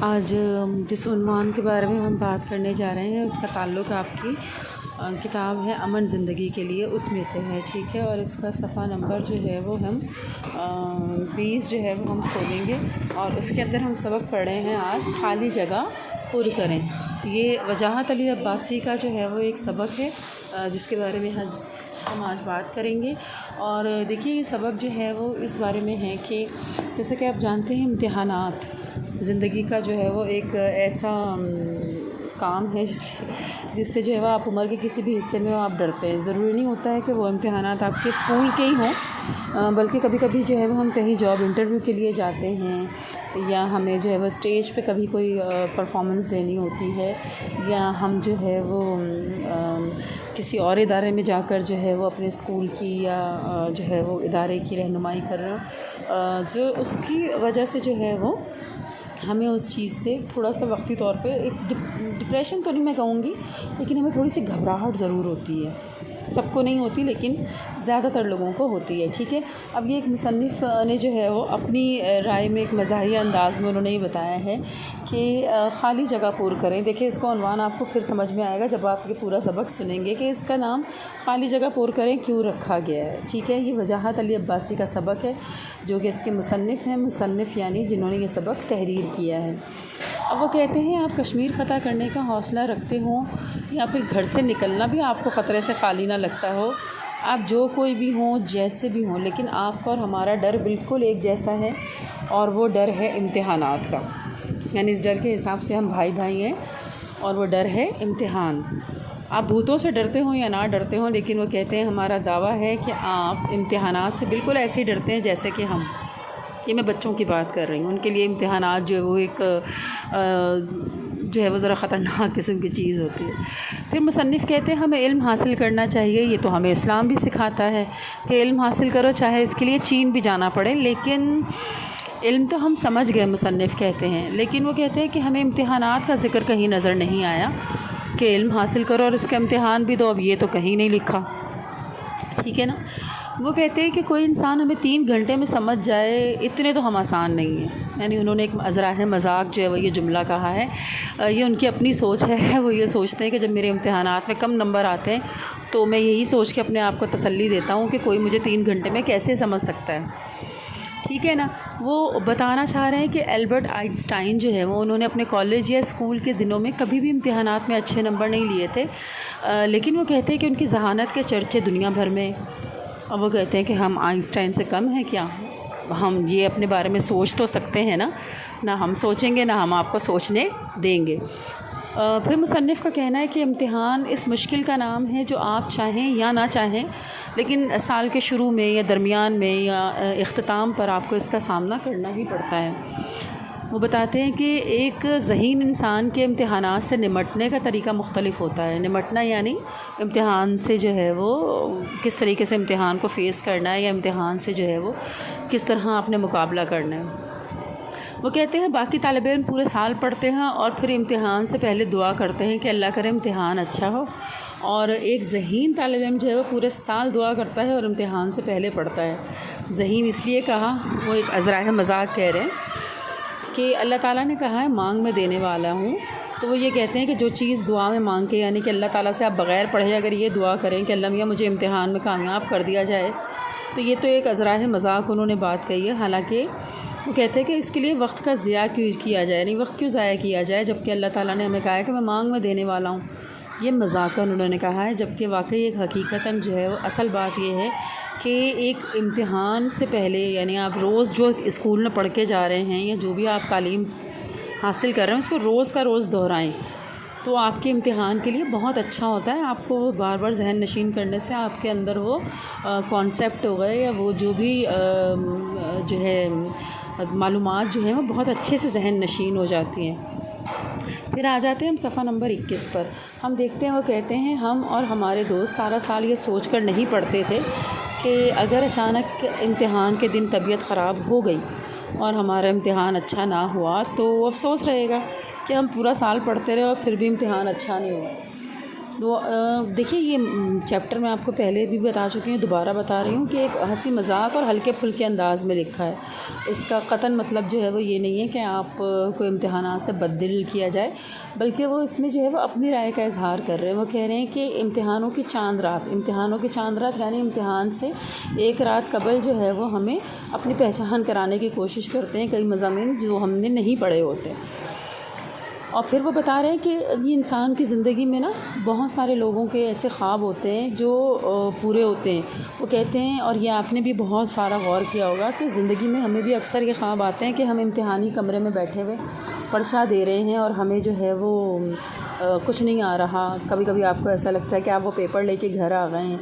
آج جس عنوان کے بارے میں ہم بات کرنے جا رہے ہیں اس کا تعلق آپ کی کتاب ہے امن زندگی کے لیے، اس میں سے ہے، ٹھیک ہے۔ اور اس کا صفحہ نمبر جو ہے وہ ہم 20 جو ہے وہ ہم کھولیں گے، اور اس کے اندر ہم سبق پڑھ رہے ہیں آج خالی جگہ پر کریں۔ یہ وجاہت علی عباسی کا جو ہے وہ ایک سبق ہے جس کے بارے میں ہم آج بات کریں گے۔ اور دیکھیے یہ سبق جو ہے وہ اس بارے میں ہے کہ جیسے کہ آپ جانتے ہیں امتحانات زندگی کا جو ہے وہ ایک ایسا کام ہے جس سے جو ہے وہ آپ عمر کے کسی بھی حصے میں آپ ڈرتے ہیں۔ ضروری نہیں ہوتا ہے کہ وہ امتحانات آپ کے اسکول کے ہی ہوں، بلکہ کبھی کبھی جو ہے وہ ہم کہیں جاب انٹرویو کے لیے جاتے ہیں، یا ہمیں جو ہے وہ اسٹیج پہ کبھی کوئی پرفارمنس دینی ہوتی ہے، یا ہم جو ہے وہ کسی اور ادارے میں جا کر جو ہے وہ اپنے اسکول کی یا جو ہے وہ ادارے کی رہنمائی کر رہے ہوں، جو اس کی وجہ سے جو ہے وہ ہمیں اس چیز سے تھوڑا سا وقتی طور پہ ایک ڈپریشن تو نہیں میں کہوں گی، لیکن ہمیں تھوڑی سی گھبراہٹ ضرور ہوتی ہے۔ سب کو نہیں ہوتی لیکن زیادہ تر لوگوں کو ہوتی ہے، ٹھیک ہے۔ اب یہ ایک مصنف نے جو ہے وہ اپنی رائے میں ایک مزاحیہ انداز میں انہوں نے یہ بتایا ہے کہ خالی جگہ پور کریں۔ دیکھیں اس کا عنوان آپ کو پھر سمجھ میں آئے گا جب آپ یہ پورا سبق سنیں گے کہ اس کا نام خالی جگہ پور کریں کیوں رکھا گیا ہے، ٹھیک ہے۔ یہ وجاہت علی عباسی کا سبق ہے جو کہ اس کے مصنف ہیں، مصنف یعنی جنہوں نے یہ سبق تحریر کیا ہے۔ اب وہ کہتے ہیں آپ کشمیر فتح کرنے کا حوصلہ رکھتے ہوں یا پھر گھر سے نکلنا بھی آپ کو خطرے سے خالی نہ لگتا ہو، آپ جو کوئی بھی ہوں جیسے بھی ہوں، لیکن آپ کا اور ہمارا ڈر بالکل ایک جیسا ہے، اور وہ ڈر ہے امتحانات کا۔ یعنی اس ڈر کے حساب سے ہم بھائی بھائی ہیں، اور وہ ڈر ہے امتحان۔ آپ بھوتوں سے ڈرتے ہوں یا نہ ڈرتے ہوں، لیکن وہ کہتے ہیں ہمارا دعویٰ ہے کہ آپ امتحانات سے بالکل ایسے ہی ڈرتے ہیں جیسے کہ ہم۔ یہ میں بچوں کی بات کر رہی ہوں، ان کے لیے امتحانات جو ہے وہ ایک جو ہے وہ ذرا خطرناک قسم کی چیز ہوتی ہے۔ پھر مصنف کہتے ہیں ہمیں علم حاصل کرنا چاہیے، یہ تو ہمیں اسلام بھی سکھاتا ہے کہ علم حاصل کرو، چاہے اس کے لیے چین بھی جانا پڑے۔ لیکن علم تو ہم سمجھ گئے، مصنف کہتے ہیں، لیکن وہ کہتے ہیں کہ ہمیں امتحانات کا ذکر کہیں نظر نہیں آیا کہ علم حاصل کرو اور اس کا امتحان بھی دو، اب یہ تو کہیں نہیں لکھا، ٹھیک ہے نا۔ وہ کہتے ہیں کہ کوئی انسان ہمیں 3 گھنٹے میں سمجھ جائے، اتنے تو ہم آسان نہیں ہیں۔ یعنی انہوں نے ایک ازراہ مذاق جو ہے وہ یہ جملہ کہا ہے، یہ ان کی اپنی سوچ ہے۔ وہ یہ سوچتے ہیں کہ جب میرے امتحانات میں کم نمبر آتے ہیں تو میں یہی سوچ کے اپنے آپ کو تسلی دیتا ہوں کہ کوئی مجھے 3 گھنٹے میں کیسے سمجھ سکتا ہے، ٹھیک ہے نا۔ وہ بتانا چاہ رہے ہیں کہ البرٹ آئنسٹائن جو ہے وہ انہوں نے اپنے کالج یا اسکول کے دنوں میں کبھی بھی امتحانات میں اچھے نمبر نہیں لیے تھے، لیکن وہ کہتے ہیں کہ ان کی ذہانت کے چرچے دنیا بھر میں۔ اور وہ کہتے ہیں کہ ہم آئنسٹائن سے کم ہیں کیا؟ ہم یہ اپنے بارے میں سوچ تو سکتے ہیں نا، نہ ہم سوچیں گے نہ ہم آپ کو سوچنے دیں گے۔ پھر مصنف کا کہنا ہے کہ امتحان اس مشکل کا نام ہے جو آپ چاہیں یا نہ چاہیں، لیکن سال کے شروع میں یا درمیان میں یا اختتام پر آپ کو اس کا سامنا کرنا ہی پڑتا ہے۔ وہ بتاتے ہیں کہ ایک ذہین انسان کے امتحانات سے نمٹنے کا طریقہ مختلف ہوتا ہے۔ نمٹنا یعنی امتحان سے جو ہے وہ کس طریقے سے امتحان کو فیس کرنا ہے، یا امتحان سے جو ہے وہ کس طرح آپ نے مقابلہ کرنا ہے۔ وہ کہتے ہیں باقی طالب علم پورے سال پڑھتے ہیں اور پھر امتحان سے پہلے دعا کرتے ہیں کہ اللہ کرے امتحان اچھا ہو، اور ایک ذہین طالب علم جو ہے وہ پورے سال دعا کرتا ہے اور امتحان سے پہلے پڑھتا ہے۔ ذہین اس لیے کہا، وہ ایک ازراہ مذاق کہہ رہے ہیں کہ اللہ تعالیٰ نے کہا ہے مانگ میں دینے والا ہوں، تو وہ یہ کہتے ہیں کہ جو چیز دعا میں مانگ کے، یعنی کہ اللہ تعالیٰ سے آپ بغیر پڑھے اگر یہ دعا کریں کہ اللہ میاں مجھے امتحان میں کامیاب کر دیا جائے، تو یہ تو ایک ازراہ مذاق انہوں نے بات کہی ہے۔ حالانکہ وہ کہتے ہیں کہ اس کے لیے وقت کا ضیاع کیوں کیا جائے، یعنی وقت کیوں ضائع کیا جائے، جبکہ اللہ تعالیٰ نے ہمیں کہا ہے کہ میں مانگ میں دینے والا ہوں۔ یہ مذاقاً انہوں نے کہا ہے، جبکہ واقعی ایک حقیقتاً جو ہے وہ اصل بات یہ ہے کہ ایک امتحان سے پہلے، یعنی آپ روز جو اسکول میں پڑھ کے جا رہے ہیں یا جو بھی آپ تعلیم حاصل کر رہے ہیں اس کو روز کا روز دہرائیں، تو آپ کے امتحان کے لیے بہت اچھا ہوتا ہے۔ آپ کو بار بار ذہن نشین کرنے سے آپ کے اندر وہ کانسیپٹ ہو گئے، یا وہ جو بھی جو ہے معلومات جو ہیں وہ بہت اچھے سے ذہن نشین ہو جاتی ہیں۔ پھر آ جاتے ہیں ہم صفحہ نمبر 21 پر۔ ہم دیکھتے ہیں وہ کہتے ہیں ہم اور ہمارے دوست سارا سال یہ سوچ کر نہیں پڑھتے تھے کہ اگر اچانک امتحان کے دن طبیعت خراب ہو گئی اور ہمارا امتحان اچھا نہ ہوا تو وہ افسوس رہے گا کہ ہم پورا سال پڑھتے رہے اور پھر بھی امتحان اچھا نہیں ہوا۔ دیکھیے یہ چیپٹر میں آپ کو پہلے بھی بتا چکی ہوں، دوبارہ بتا رہی ہوں کہ ایک ہنسی مذاق اور ہلکے پھلکے انداز میں لکھا ہے۔ اس کا قطعاً مطلب جو ہے وہ یہ نہیں ہے کہ آپ کو امتحانات سے بددل کیا جائے، بلکہ وہ اس میں جو ہے وہ اپنی رائے کا اظہار کر رہے ہیں۔ وہ کہہ رہے ہیں کہ امتحانوں کی چاند رات یعنی امتحان سے ایک رات قبل جو ہے وہ ہمیں اپنی پہچان کرانے کی کوشش کرتے ہیں کئی مضامین جو ہم نے نہیں پڑھے ہوتے۔ اور پھر وہ بتا رہے ہیں کہ یہ انسان کی زندگی میں نا بہت سارے لوگوں کے ایسے خواب ہوتے ہیں جو پورے ہوتے ہیں۔ وہ کہتے ہیں، اور یہ آپ نے بھی بہت سارا غور کیا ہوگا کہ زندگی میں ہمیں بھی اکثر یہ خواب آتے ہیں کہ ہم امتحانی کمرے میں بیٹھے ہوئے پرچہ دے رہے ہیں اور ہمیں جو ہے وہ کچھ نہیں آ رہا۔ کبھی کبھی آپ کو ایسا لگتا ہے کہ آپ وہ پیپر لے کے گھر آ گئے ہیں۔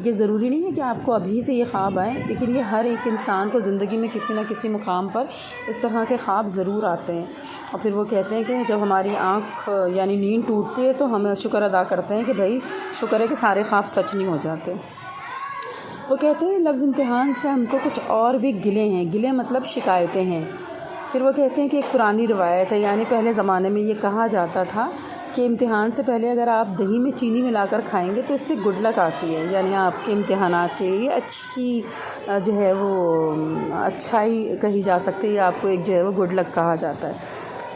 یہ ضروری نہیں ہے کہ آپ کو ابھی سے یہ خواب آئیں، لیکن یہ ہر ایک انسان کو زندگی میں کسی نہ کسی مقام پر اس طرح کے خواب ضرور آتے ہیں۔ اور پھر وہ کہتے ہیں کہ جب ہماری آنکھ یعنی نیند ٹوٹتی ہے تو ہمیں شکر ادا کرتے ہیں کہ بھائی شکر ہے کہ سارے خواب سچ نہیں ہو جاتے۔ وہ کہتے ہیں لفظ امتحان سے ہم کو کچھ اور بھی گلے ہیں، گلے مطلب شکایتیں ہیں۔ پھر وہ کہتے ہیں کہ ایک پرانی روایت ہے، یعنی پہلے زمانے میں یہ کہا جاتا تھا کہ امتحان سے پہلے اگر آپ دہی میں چینی ملا کر کھائیں گے تو اس سے گڈ لک آتی ہے، یعنی آپ کے امتحانات کے لیے اچھی جو ہے وہ اچھائی کہی جا سکتی ہے، آپ کو ایک جو ہے وہ گڈ لک کہا جاتا ہے،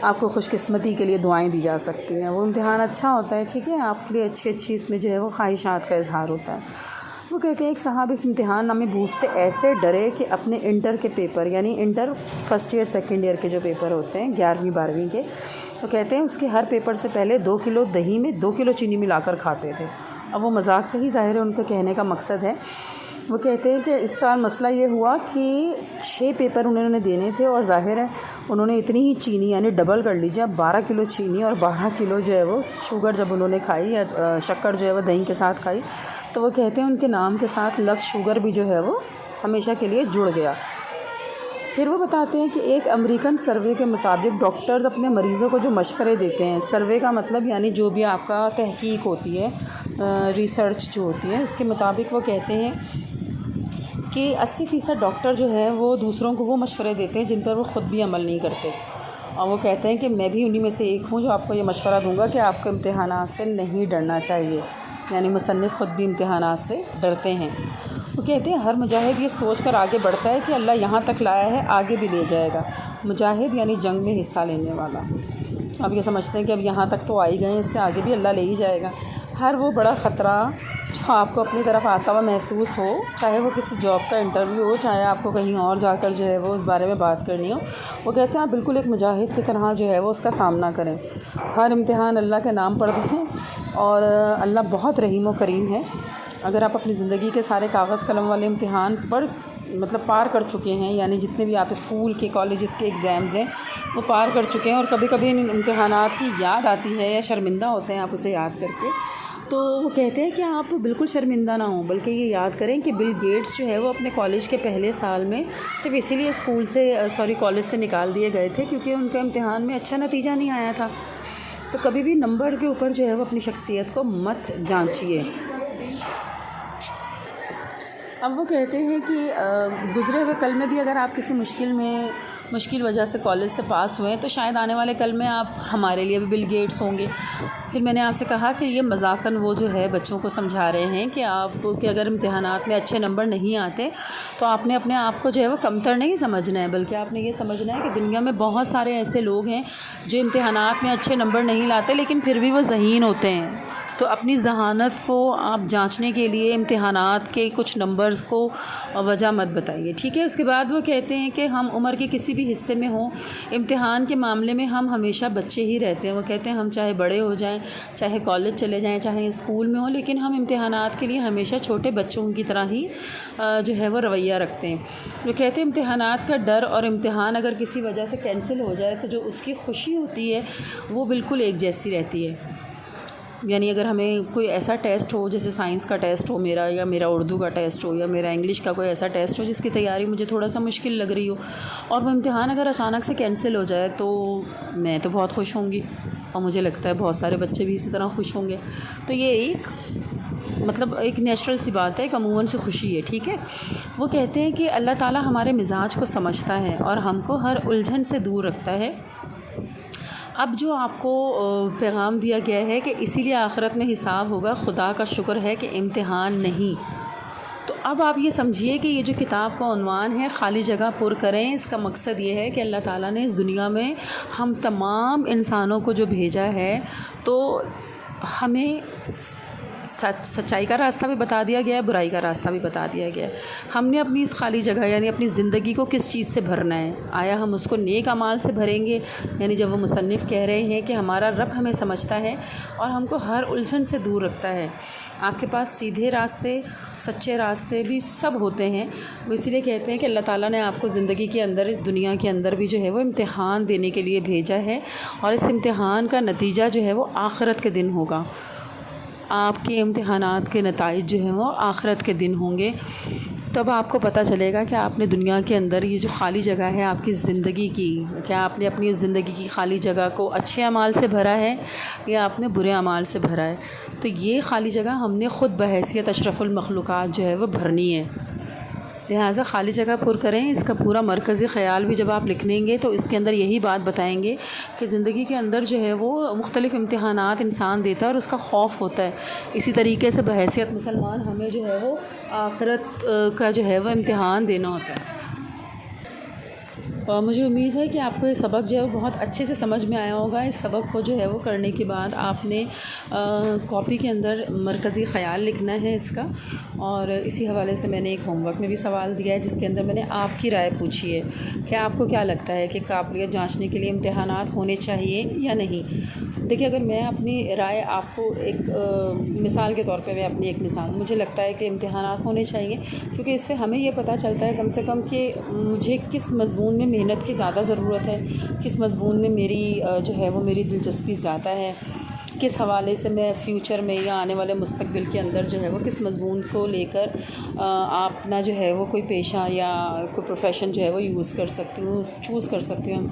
آپ کو خوش قسمتی کے لیے دعائیں دی جا سکتی ہیں۔ وہ امتحان اچھا ہوتا ہے، ٹھیک ہے، آپ کے لیے اچھی اس میں جو ہے وہ خواہشات کا اظہار ہوتا ہے۔ وہ کہتے ہیں ایک صاحب اس امتحان نامی بھوت سے ایسے ڈرے کہ اپنے انٹر کے پیپر یعنی inter first year second year کے جو پیپر ہوتے ہیں 11ویں 12ویں کے، تو کہتے ہیں اس کے ہر پیپر سے پہلے 2 کلو دہی میں 2 کلو چینی ملا کر کھاتے تھے۔ اب وہ مذاق سے ہی ظاہر ہے ان کے کہنے کا مقصد ہے۔ وہ کہتے ہیں کہ اس سال مسئلہ یہ ہوا کہ 6 پیپر انہوں نے دینے تھے اور ظاہر ہے انہوں نے اتنی ہی چینی یعنی ڈبل کر لیجیے، اب 12 کلو چینی اور 12 کلو جو ہے وہ شوگر جب انہوں نے کھائی یا شکر جو ہے وہ دہی کے ساتھ کھائی، تو وہ کہتے ہیں ان کے نام کے ساتھ لفظ شوگر بھی جو ہے وہ ہمیشہ کے لیے جڑ گیا۔ پھر وہ بتاتے ہیں کہ ایک امریکن سروے کے مطابق ڈاکٹرز اپنے مریضوں کو جو مشورے دیتے ہیں، سروے کا مطلب یعنی جو بھی آپ کا تحقیق ہوتی ہے، ریسرچ جو ہوتی ہے، اس کے مطابق وہ کہتے ہیں کہ 80% ڈاکٹر جو ہے وہ دوسروں کو وہ مشورے دیتے ہیں جن پر وہ خود بھی عمل نہیں کرتے۔ اور وہ کہتے ہیں کہ میں بھی انہی میں سے ایک ہوں جو آپ کو یہ مشورہ دوں گا کہ آپ کو امتحانات سے نہیں ڈرنا چاہیے، یعنی مصنف خود بھی امتحانات سے ڈرتے ہیں۔ وہ کہتے ہیں ہر مجاہد یہ سوچ کر آگے بڑھتا ہے کہ اللہ یہاں تک لایا ہے آگے بھی لے جائے گا۔ مجاہد یعنی جنگ میں حصہ لینے والا۔ اب یہ سمجھتے ہیں کہ اب یہاں تک تو آ ہی گئے ہیں، اس سے آگے بھی اللہ لے ہی جائے گا۔ ہر وہ بڑا خطرہ جو آپ کو اپنی طرف آتا ہوا محسوس ہو، چاہے وہ کسی جاب کا انٹرویو ہو، چاہے آپ کو کہیں اور جا کر جو ہے وہ اس بارے میں بات کرنی ہو، وہ کہتے ہیں آپ بالکل ایک مجاہد کی طرح جو ہے وہ اس کا سامنا کریں۔ ہر امتحان اللہ کے نام پر دیں، اور اللہ بہت رحیم و کریم ہے۔ اگر آپ اپنی زندگی کے سارے کاغذ قلم والے امتحان پار کر چکے ہیں، یعنی جتنے بھی آپ اسکول کے کالجز کے ایگزامز ہیں وہ پار کر چکے ہیں، اور کبھی کبھی ان امتحانات کی یاد آتی ہے یا شرمندہ ہوتے ہیں آپ اسے یاد کر کے، تو وہ کہتے ہیں کہ آپ بالکل شرمندہ نہ ہوں، بلکہ یہ یاد کریں کہ بل گیٹس جو ہے وہ اپنے کالج کے پہلے سال میں صرف اسی لیے کالج سے نکال دیے گئے تھے کیونکہ ان کا امتحان میں اچھا نتیجہ نہیں آیا تھا۔ تو کبھی بھی نمبر کے اوپر جو ہے وہ اپنی شخصیت کو مت جانچیے۔ اب وہ کہتے ہیں کہ گزرے ہوئے کل میں بھی اگر آپ کسی مشکل وجہ سے کالج سے پاس ہوئے ہیں تو شاید آنے والے کل میں آپ ہمارے لیے بھی بل گیٹس ہوں گے۔ پھر میں نے آپ سے کہا کہ یہ مذاقاً وہ جو ہے بچوں کو سمجھا رہے ہیں کہ اگر امتحانات میں اچھے نمبر نہیں آتے تو آپ نے اپنے آپ کو جو ہے وہ کمتر نہیں سمجھنا ہے، بلکہ آپ نے یہ سمجھنا ہے کہ دنیا میں بہت سارے ایسے لوگ ہیں جو امتحانات میں اچھے نمبر نہیں لاتے لیکن پھر بھی وہ ذہین ہوتے ہیں۔ تو اپنی ذہانت کو آپ جانچنے کے لیے امتحانات کے کچھ نمبرز کو وجہ مت بتائیے، ٹھیک ہے۔ اس کے بعد وہ کہتے ہیں کہ ہم عمر کے کسی بھی حصے میں ہوں، امتحان کے معاملے میں ہم ہمیشہ بچے ہی رہتے ہیں۔ وہ کہتے ہیں ہم چاہے بڑے ہو جائیں، چاہے کالج چلے جائیں، چاہے اسکول میں ہوں، لیکن ہم امتحانات کے لیے ہمیشہ چھوٹے بچوں کی طرح ہی جو ہے وہ رویہ رکھتے ہیں۔ وہ کہتے ہیں امتحانات کا ڈر اور امتحان اگر کسی وجہ سے کینسل ہو جائے تو جو اس کی خوشی ہوتی ہے وہ بالکل ایک جیسی رہتی ہے۔ یعنی اگر ہمیں کوئی ایسا ٹیسٹ ہو جیسے سائنس کا ٹیسٹ ہو میرا، یا میرا اردو کا ٹیسٹ ہو، یا میرا انگلش کا کوئی ایسا ٹیسٹ ہو جس کی تیاری مجھے تھوڑا سا مشکل لگ رہی ہو، اور وہ امتحان اگر اچانک سے کینسل ہو جائے تو میں تو بہت خوش ہوں گی، اور مجھے لگتا ہے بہت سارے بچے بھی اسی طرح خوش ہوں گے۔ تو یہ ایک نیچرل سی بات ہے، ایک عموماً سی خوشی ہے، ٹھیک ہے۔ وہ کہتے ہیں کہ اللہ تعالیٰ ہمارے مزاج کو سمجھتا ہے اور ہم کو ہر الجھن سے دور رکھتا ہے۔ اب جو آپ کو پیغام دیا گیا ہے کہ اسی لیے آخرت میں حساب ہوگا، خدا کا شکر ہے کہ امتحان نہیں۔ تو اب آپ یہ سمجھیے کہ یہ جو کتاب کا عنوان ہے خالی جگہ پر کریں، اس کا مقصد یہ ہے کہ اللہ تعالیٰ نے اس دنیا میں ہم تمام انسانوں کو جو بھیجا ہے تو ہمیں سچائی کا راستہ بھی بتا دیا گیا ہے، برائی کا راستہ بھی بتا دیا گیا ہے۔ ہم نے اپنی اس خالی جگہ یعنی اپنی زندگی کو کس چیز سے بھرنا ہے؟ آیا ہم اس کو نیک اعمال سے بھریں گے؟ یعنی جب وہ مصنف کہہ رہے ہیں کہ ہمارا رب ہمیں سمجھتا ہے اور ہم کو ہر الجھن سے دور رکھتا ہے، آپ کے پاس سیدھے راستے، سچے راستے بھی سب ہوتے ہیں۔ وہ اسی لیے کہتے ہیں کہ اللہ تعالیٰ نے آپ کو زندگی کے اندر، اس دنیا کے اندر بھی جو ہے وہ امتحان دینے کے لیے بھیجا ہے، اور اس امتحان کا نتیجہ جو ہے وہ آخرت کے دن ہوگا۔ آپ کے امتحانات کے نتائج جو ہیں وہ آخرت کے دن ہوں گے۔ تب آپ کو پتہ چلے گا کہ آپ نے دنیا کے اندر یہ جو خالی جگہ ہے آپ کی زندگی کی، کیا آپ نے اپنی اس زندگی کی خالی جگہ کو اچھے اعمال سے بھرا ہے یا آپ نے برے اعمال سے بھرا ہے۔ تو یہ خالی جگہ ہم نے خود بحیثیت اشرف المخلوقات جو ہے وہ بھرنی ہے۔ لہٰذا خالی جگہ پر کریں، اس کا پورا مرکزی خیال بھی جب آپ لکھ لیں گے تو اس کے اندر یہی بات بتائیں گے کہ زندگی کے اندر جو ہے وہ مختلف امتحانات انسان دیتا ہے اور اس کا خوف ہوتا ہے۔ اسی طریقے سے بحیثیت مسلمان ہمیں جو ہے وہ آخرت کا جو ہے وہ امتحان دینا ہوتا ہے۔ اور مجھے امید ہے کہ آپ کو یہ سبق جو ہے بہت اچھے سے سمجھ میں آیا ہوگا۔ اس سبق کو جو ہے وہ کرنے کے بعد آپ نے کاپی کے اندر مرکزی خیال لکھنا ہے اس کا، اور اسی حوالے سے میں نے ایک ہوم ورک میں بھی سوال دیا ہے جس کے اندر میں نے آپ کی رائے پوچھی ہے کہ آپ کو کیا لگتا ہے کہ قابلیت جانچنے کے لیے امتحانات ہونے چاہیے یا نہیں۔ دیکھیے، اگر میں اپنی رائے آپ کو ایک مثال کے طور پہ میں اپنی ایک مثال، مجھے لگتا ہے کہ امتحانات ہونے چاہیے، کیونکہ اس سے ہمیں یہ پتہ چلتا ہے کم سے کم کہ مجھے کس مضمون میں محنت کی زیادہ ضرورت ہے، کس مضمون میں میری جو ہے وہ میری دلچسپی زیادہ ہے، کس حوالے سے میں فیوچر میں یا آنے والے مستقبل کے اندر جو ہے وہ کس مضمون کو لے کر اپنا جو ہے وہ کوئی پیشہ یا کوئی پروفیشن جو ہے وہ چوز کر سکتی ہوں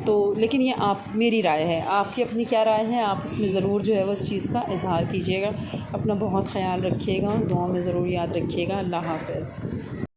تو لیکن یہ میری رائے ہے، آپ کی اپنی کیا رائے ہے، آپ اس میں ضرور جو ہے وہ اس چیز کا اظہار کیجیے گا۔ اپنا بہت خیال رکھیے گا، دعاؤں میں ضرور یاد رکھیے گا۔ اللہ حافظ۔